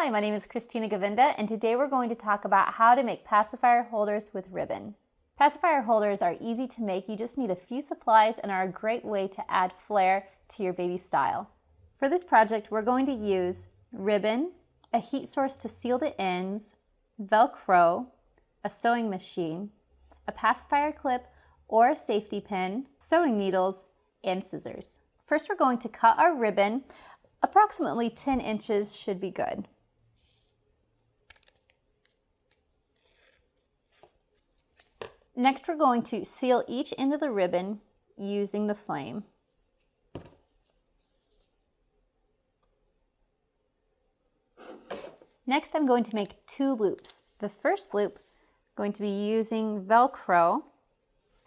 Hi, my name is Christina Govinda, and today we're going to talk about how to make pacifier holders with ribbon. Pacifier holders are easy to make. You just need a few supplies and are a great way to add flair to your baby's style. For this project, we're going to use ribbon, a heat source to seal the ends, Velcro, a sewing machine, a pacifier clip or a safety pin, sewing needles, and scissors. First, we're going to cut our ribbon. Approximately 10 inches should be good. Next, we're going to seal each end of the ribbon using the flame. Next, I'm going to make 2 loops. The first loop, I'm going to be using Velcro.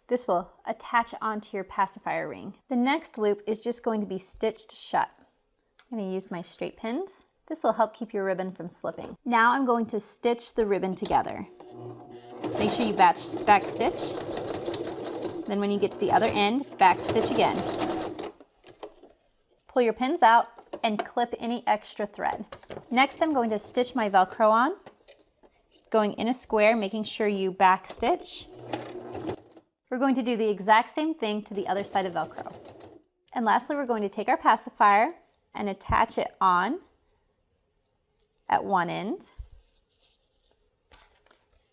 This will attach onto your pacifier ring. The next loop is just going to be stitched shut. I'm going to use my straight pins. This will help keep your ribbon from slipping. Now I'm going to stitch the ribbon together. Make sure you back stitch. Then when you get to the other end, back stitch again. Pull your pins out and clip any extra thread. Next, I'm going to stitch my Velcro on. Just going in a square, making sure you back stitch. We're going to do the exact same thing to the other side of Velcro. And lastly, we're going to take our pacifier and attach it on at one end.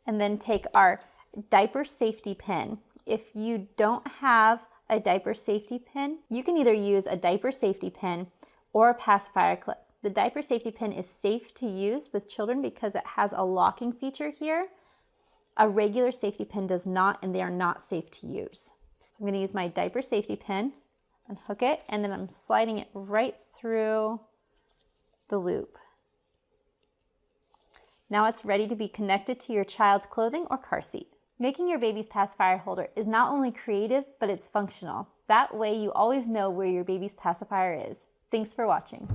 And then take our diaper safety pin. If you don't have a diaper safety pin, you can either use a diaper safety pin or a pacifier clip. The diaper safety pin is safe to use with children because it has a locking feature here. A regular safety pin does not, and they are not safe to use. So I'm going to use my diaper safety pin, unhook it, and then I'm sliding it right through the loop. Now it's ready to be connected to your child's clothing or car seat. Making your baby's pacifier holder is not only creative, but it's functional. That way you always know where your baby's pacifier is. Thanks for watching.